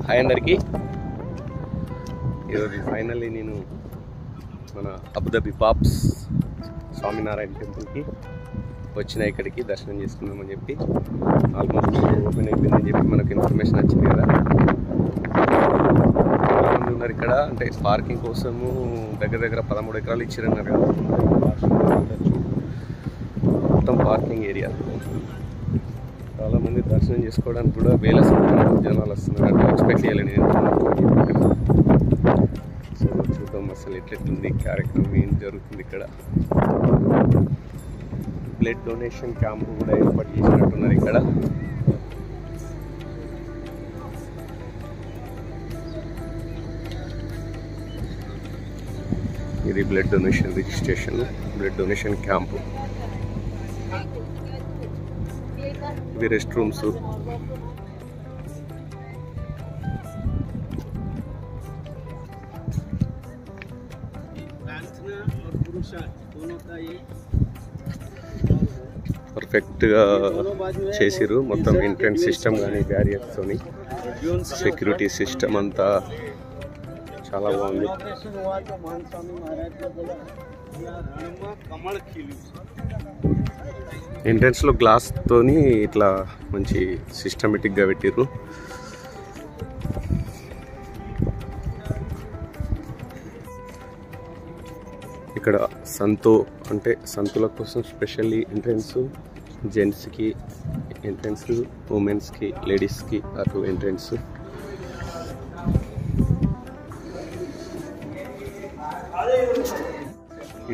Hi అందరికీ. ఈరోజు finally నేను మన అబుదాబి పాప్స్ స్వామినారాయణ టెంపుల్కి వచ్చిన, ఇక్కడికి దర్శనం చేసుకుందామని చెప్పి. ఆల్మోస్ట్ ఓపెన్ అయిపోయిందని చెప్పి మనకు ఇన్ఫర్మేషన్ వచ్చింది కదా. చాలామంది ఉన్నారు ఇక్కడ, అంటే పార్కింగ్ కోసము దగ్గర 13 ఎకరాలు ఇచ్చారన్నారు కదా. మొత్తం పార్కింగ్ ఏరియా. చాలామంది దర్శనం చేసుకోవడానికి కూడా వేల సంఖ్యలో జనాలు వస్తున్నారు. అంటే ఎక్స్పెక్ట్ చేయలేని సో చూద్దాం అసలు ఎట్లెట్లుంది కార్యక్రమం, ఏం జరుగుతుంది ఇక్కడ. బ్లడ్ డొనేషన్ క్యాంపు కూడా ఏర్పాటు చేసినట్టున్నారు ఇక్కడ. ఇది blood donation registration, blood donation camp. ఇవి రెస్ట్ రూమ్స్. పర్ఫెక్ట్గా చేసిరు మొత్తం ఎంట్రన్స్ సిస్టమ్ కానీ బ్యారియర్స్తోని. సెక్యూరిటీ సిస్టమ్ అంతా చాలా బాగుంది. ఎంట్రన్స్లో గ్లాస్తోని ఇట్లా మంచి సిస్టమేటిక్గా పెట్టిర్రు. ఇక్కడ సంతో అంటే సంతుల కోసం స్పెషల్లీ ఎంట్రన్స్, జెంట్స్కి ఎంట్రన్స్, ఉమెన్స్కి, లేడీస్కి అటు ఎంట్రన్స్.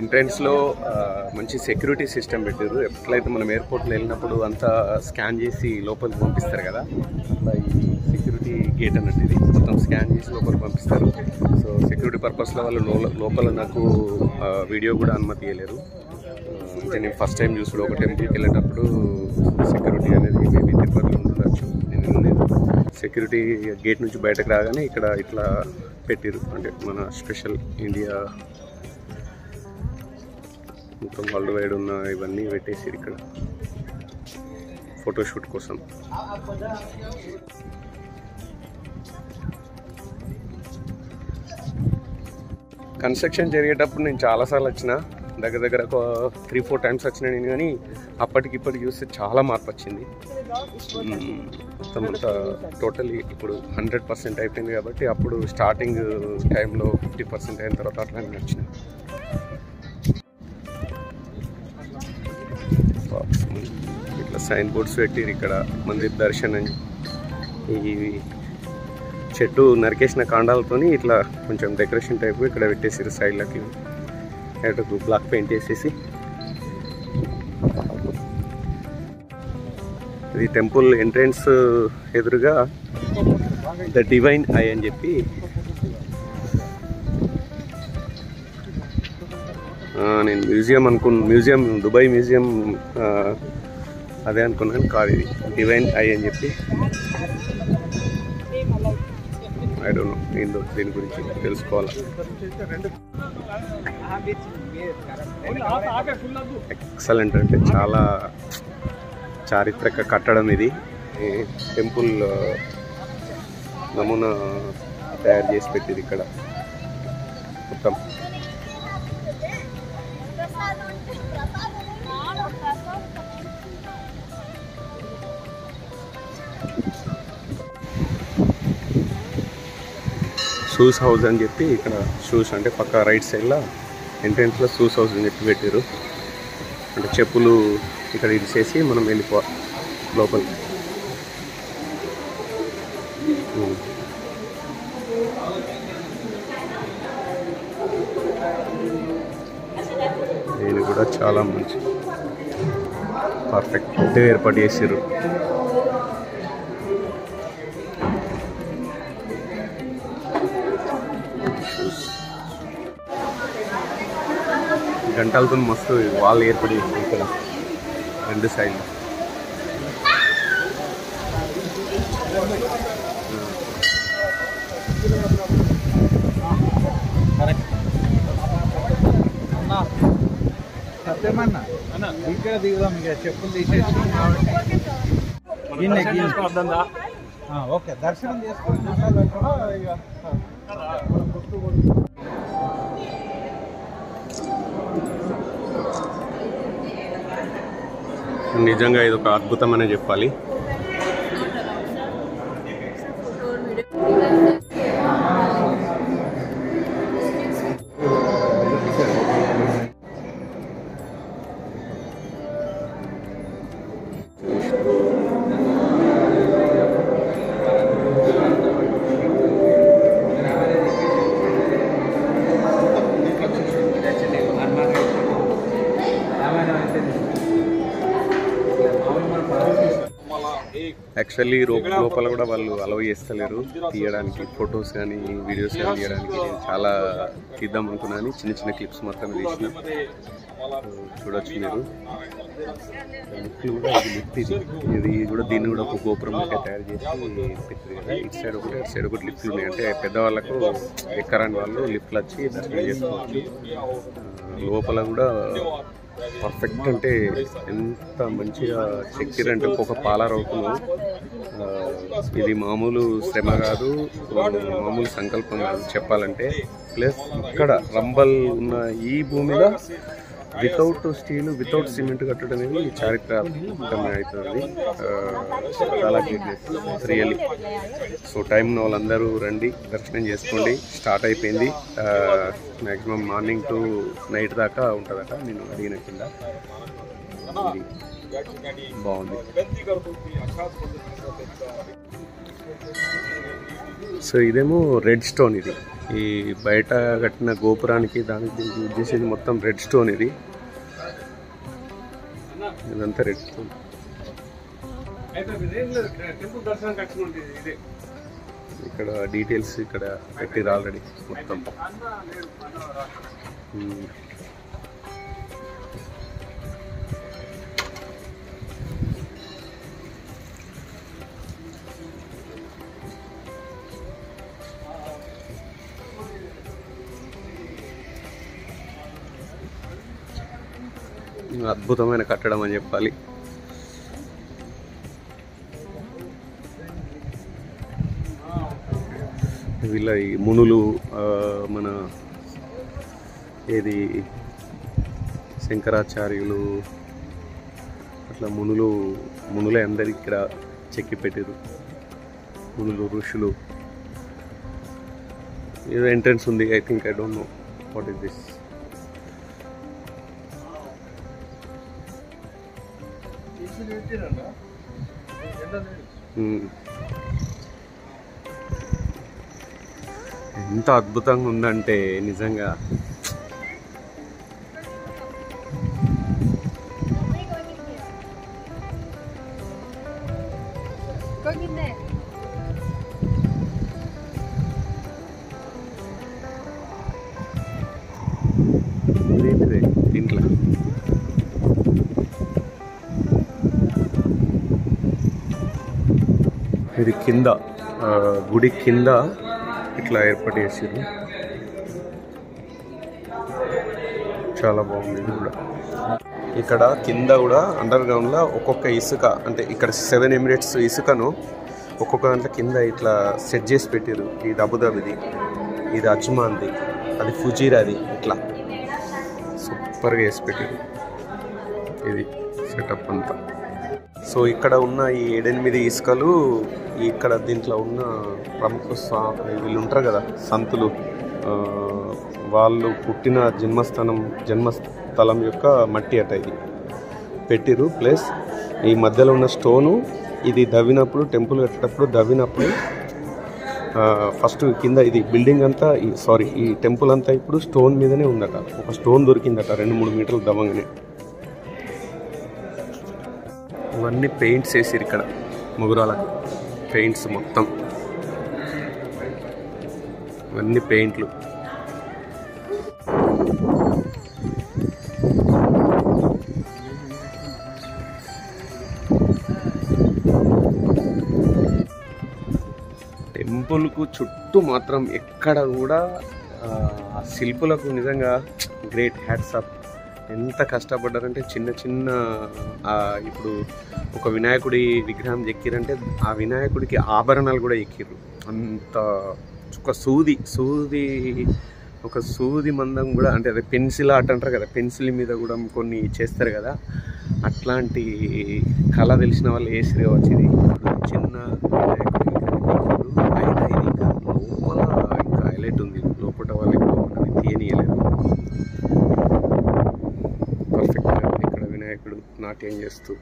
ఎంట్రన్స్లో మంచి సెక్యూరిటీ సిస్టమ్ పెట్టారు. ఎట్లయితే మనం ఎయిర్పోర్ట్లో వెళ్ళినప్పుడు అంతా స్కాన్ చేసి లోపలికి పంపిస్తారు కదా, అట్లా ఈ సెక్యూరిటీ గేట్ అన్నట్టు ఇది మొత్తం స్కాన్ చేసి లోపలికి పంపిస్తారు. సో సెక్యూరిటీ పర్పస్లో వాళ్ళు లోపల నాకు వీడియో కూడా అనుమతి ఇవ్వలేరు. అంటే నేను ఫస్ట్ టైం చూసుడు ఒక టెంపుల్కి వెళ్ళేటప్పుడు సెక్యూరిటీ అనేది మేబీ తిరుపతిలో ఉండొచ్చు. నేను సెక్యూరిటీ గేట్ నుంచి బయటకు రాగానే ఇక్కడ ఇట్లా పెట్టిరు. అంటే మన స్పెషల్ ఇండియా మొత్తం వరల్డ్ వైడ్ ఉన్న ఇవన్నీ పెట్టేసి ఇక్కడ ఫోటోషూట్ కోసం. కన్స్ట్రక్షన్ జరిగేటప్పుడు నేను చాలాసార్లు వచ్చిన, దగ్గర ఒక 3-4 టైమ్స్ వచ్చినా నేను. కానీ అప్పటికిప్పటికి చూస్తే చాలా మార్పు వచ్చింది. మొత్తం అంతా టోటలీ ఇప్పుడు 100% అయిపోయింది కాబట్టి అప్పుడు స్టార్టింగ్ టైంలో 50% అయిన తర్వాత అట్లానే వచ్చినాయి. ఇట్లా సైన్ బోర్డ్స్ పెట్టిరు ఇక్కడ మందిర్ దర్శనం. ఈ చెట్టు నరికేసిన కాండాలతోని ఇట్లా కొంచెం డెకరేషన్ టైప్ ఇక్కడ పెట్టేసారు సైడ్లకి. ఎటుకు బ్లాక్ పెయింట్ వేసేసి. ఇది టెంపుల్ ఎంట్రన్స్ ఎదురుగా ద డివైన్ ఐ అని చెప్పి నేను మ్యూజియం దుబాయ్ మ్యూజియం అదే అనుకున్నాను, కాదు ఇది డివైన్ ఐ అని చెప్పి. ఐ డోంట్ నో ఏందో దీని గురించి తెలుసుకోవాలి. ఎక్సలెంట్, అంటే చాలా చారిత్రక కట్టడం ఇది. టెంపుల్ నమూనా తయారు చేసి పెట్టింది ఇక్కడ మొత్తం. షూస్ హౌస్ అని చెప్పి ఇక్కడ షూస్ అంటే పక్క రైట్ సైడ్లో ఎంట్రన్స్లో షూస్ హౌస్ అని చెప్పి పెట్టారు. అంటే చెప్పులు ఇక్కడ ఇడిచేసి మనం వెళ్ళిపోవాలి లోపలికి. దీని కూడా చాలా మంచి పర్ఫెక్ట్ ఏర్పాటు చేసారు. గంటలతో మస్తు వాళ్ళు ఏర్పడి ఇక్కడ 2 సైడ్లు. సత్యమన్నా ఇక్కడ దిగుదాం, ఇక చెప్పులు తీసేసి. ఓకే, దర్శనం చేసుకొని నిజంగా ఇది ఒక అద్భుతమనే చెప్పాలి. యాక్చువల్లీ లోపల కూడా వాళ్ళు అలౌ చేస్తలేరు తీయడానికి, ఫొటోస్ కానీ వీడియోస్ కానీ తీయడానికి. నేను చాలా తీద్దాం అనుకున్నాను, చిన్న చిన్న క్లిప్స్ మాత్రమే తీసిన. చూడొచ్చు మీరు. లిఫ్ట్ కూడా ఇది కూడా దీన్ని కూడా ఒక గోపురం అయితే తయారు చేసి పెట్టారు కదా. ఇటు సైడ్ ఒకటి అటు సైడ్ ఒకటి లిఫ్ట్లు ఉన్నాయి. అంటే పెద్దవాళ్ళకు ఎక్కరాని వాళ్ళు లిఫ్ట్లు వచ్చి దర్శనం చేసుకోవచ్చు. లోపల కూడా పర్ఫెక్ట్, అంటే ఎంత మంచిగా చెక్కిరంటే ఒక్కొక్క పాలరవుతును. ఇది మామూలు శ్రమ కాదు, మామూలు సంకల్పం కాదు చెప్పాలంటే. ప్లస్ ఇక్కడ రంబల్ ఉన్న ఈ భూమిలో వితౌట్ స్టీల్, వితౌట్ సిమెంట్ కట్టడం అనేది చారిత్రాత్మకమే అవుతుంది. చాలా గ్రేట్నెస్ రియల్లీ. సో టైం ఉన్న వాళ్ళందరూ రండి, దర్శనం చేసుకోండి. స్టార్ట్ అయిపోయింది. మ్యాక్సిమం మార్నింగ్ టు నైట్ దాకా ఉంటుందట నేను అడిగిన కింద. బాగుంది. సో ఇదేమో రెడ్ స్టోన్. ఇది ఈ బయట కట్టిన గోపురానికి దానికి యూజ్ చేసేది మొత్తం రెడ్ స్టోన్. ఇదంతా రెడ్ స్టోన్. ఇక్కడ డీటెయిల్స్ ఇక్కడ పెట్టిరు ఆల్రెడీ మొత్తం. అద్భుతమైన కట్టడం అని చెప్పాలి. వీళ్ళ ఈ మునులు, మన ఏది శంకరాచార్యులు, అట్లా మునులే అందరు ఇక్కడ చెక్కి పెట్టారు. మునులు, ఋషులు. ఏదో ఎంట్రన్స్ ఉంది. I think, I don't know what is this. ఎంత అద్భుతంగా ఉందంటే నిజంగా. దీంట్లో ఇది కింద గుడి కింద ఇట్లా ఏర్పాటు చేసారు. చాలా బాగుంది. ఇది కూడా ఇక్కడ కింద కూడా అండర్ గ్రౌండ్లో ఒక్కొక్క ఇసుక, అంటే ఇక్కడ 7 ఎమిరేట్స్ ఇసుకను ఒక్కొక్క దాంట్లో కింద ఇట్లా సెట్ చేసి పెట్టారు. ఇది అబుదాబిది, ఇది అజ్మాన్ది, అది ఫుజీరాది. ఇట్లా సూపర్గా వేసి పెట్టారు. ఇది సెటప్ అంతా. సో ఇక్కడ ఉన్న ఈ 7-8 ఇసుకలు ఇక్కడ దీంట్లో ఉన్న ప్రముఖ వీళ్ళు ఉంటారు కదా సంతులు, వాళ్ళు పుట్టిన జన్మస్థలం యొక్క మట్టి అట ఇది పెట్టిరు. ప్లస్ ఈ మధ్యలో ఉన్న స్టోను, ఇది దవ్వినప్పుడు, టెంపుల్ కట్టేటప్పుడు దవ్వినప్పుడు ఫస్ట్ కింద ఇది బిల్డింగ్ అంతా, ఈ టెంపుల్ అంతా ఇప్పుడు స్టోన్ మీదనే ఉందట. ఒక స్టోన్ దొరికిందట 2-3 మీటర్లు దవ్వంగానే. ఇవన్నీ పెయింట్స్ వేసిరు ఇక్కడ ముగురాలకు. పెయింట్స్ మొత్తం ఇవన్నీ పెయింట్లు. టెంపుల్కు చుట్టూ మాత్రం ఎక్కడ కూడా ఆ శిల్పులకు నిజంగా గ్రేట్ హ్యాట్స్ ఆఫ్. ఎంత కష్టపడ్డారంటే చిన్న చిన్న ఇప్పుడు ఒక వినాయకుడి విగ్రహం ఎక్కిరంటే ఆ వినాయకుడికి ఆభరణాలు కూడా ఎక్కిర్రు. అంత ఒక సూది మందం కూడా, అంటే అదే పెన్సిల్ ఆర్ట్ అంటారు కదా, పెన్సిల్ మీద కూడా కొన్ని చేస్తారు కదా, అట్లాంటి కళ తెలిసిన వాళ్ళు వేసిరే వచ్చింది. చిన్న అయితే ఇది ఇంకా లోపల ఇంకా హైలైట్ ఉంది. లోపల వాళ్ళు ఎక్కువ మనని తీయనీయలేదు. పర్ఫెక్ట్గా ఇక్కడ వినాయకుడు నాట్యం చేస్తూ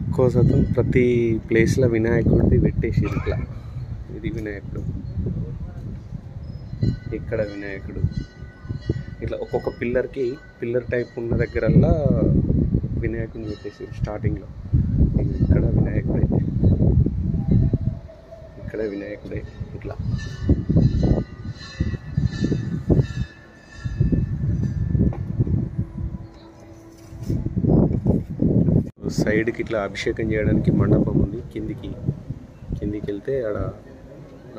ఎక్కువ శాతం ప్రతి ప్లేస్లో వినాయకుడిని పెట్టేసి ఇట్లా, ఇది వినాయకుడు, ఇక్కడ వినాయకుడు, ఇట్లా ఒక్కొక్క పిల్లర్ టైప్ ఉన్న దగ్గరల్లా వినాయకుడిని పెట్టేసి స్టార్టింగ్లో. ఇక్కడ వినాయకుడే ఇట్లా. సైడ్కి ఇట్లా అభిషేకం చేయడానికి మండపం ఉంది. కిందికి వెళ్తే ఆడ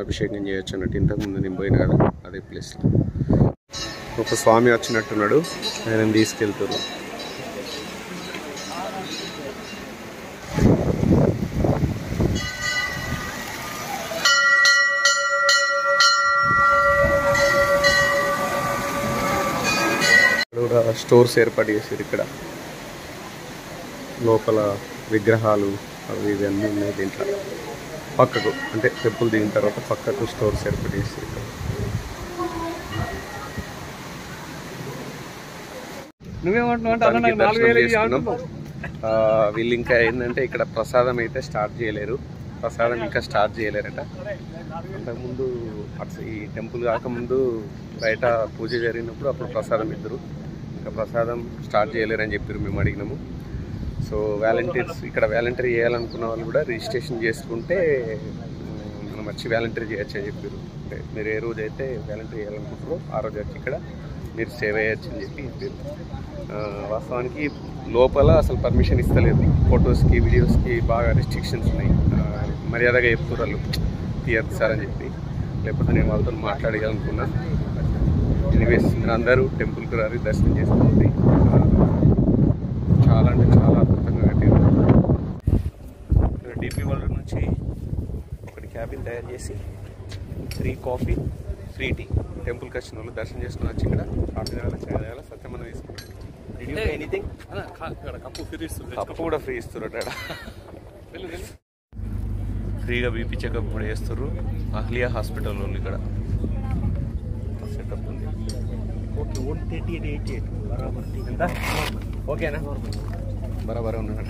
అభిషేకం చేయొచ్చు అన్నట్టు. ఇంతకుముందు నేను పోయిన కదా అదే ప్లేస్లో. ఒక స్వామి వచ్చినట్టున్నాడు, ఆయన తీసుకెళ్తారు. కూడా స్టోర్స్ ఏర్పాటు చేశారు ఇక్కడ. లోపల విగ్రహాలు అవి ఇవన్నీ ఉన్నాయి దీంట్లో. పక్కకు అంటే టెంపుల్ దిగిన తర్వాత పక్కకు స్టోర్స్ ఏర్పాటు చేశారు ఇక్కడ. వీళ్ళు ఇంకా ఏంటంటే ఇక్కడ ప్రసాదం అయితే స్టార్ట్ చేయలేరు. ఇంకా స్టార్ట్ చేయలేరట. అంతకుముందు ఈ టెంపుల్ కాకముందు బయట పూజ జరిగినప్పుడు అప్పుడు ప్రసాదం ఇద్దరు. ఇంకా ప్రసాదం స్టార్ట్ చేయలేరని చెప్పారు. మేము అడిగినాము. సో వాలంటీర్స్ ఇక్కడ వాలంటీర్ చేయాలనుకున్న వాళ్ళు కూడా రిజిస్ట్రేషన్ చేసుకుంటే మనం వచ్చి వాలంటీర్ చేయొచ్చు అని చెప్పారు. అంటే మీరు ఏ రోజు అయితే వాలంటీర్ చేయాలనుకుంటారో ఆ రోజు వచ్చి ఇక్కడ మీరు సేవ్ అయ్యచ్చు అని చెప్పారు. వాస్తవానికి లోపల అసలు పర్మిషన్ ఇస్తలేదు. ఫొటోస్కి వీడియోస్కి బాగా రెస్ట్రిక్షన్స్ ఉన్నాయి. మర్యాదగా చెప్తారు వాళ్ళు, తీయద్దు సార్ అని చెప్పి. లేకపోతే నేను వాళ్ళతో మాట్లాడగలనుకున్నా. ఎనీవేస్ అందరూ టెంపుల్కి రారి దర్శనం చేసుకోండి. చాలా అంటే చాలా అద్భుతంగా కట్టారు. డిపి వరల్డ్ నుంచి ఒకటి క్యాబిన్ తయారు చేసి ఫ్రీ కాఫీ ఫ్రీ టీ టెంపుల్కి వచ్చిన వాళ్ళు దర్శనం చేసుకుని వచ్చి ఇక్కడ కాఫీ తాగాలి, చాయ్ తాగాలి, సత్యమనం తీసుకుంటారు. ఎనీథింగ్ కప్పు కూడా ఫ్రీ ఇస్తారు. ఫ్రీగా బీపీ చెకప్ కూడా చేస్తారు. అహ్లియా హాస్పిటల్ వాళ్ళు ఇక్కడ సెటప్ ఉంది. ఓకేనా బరాబరా ఉన్నాడు.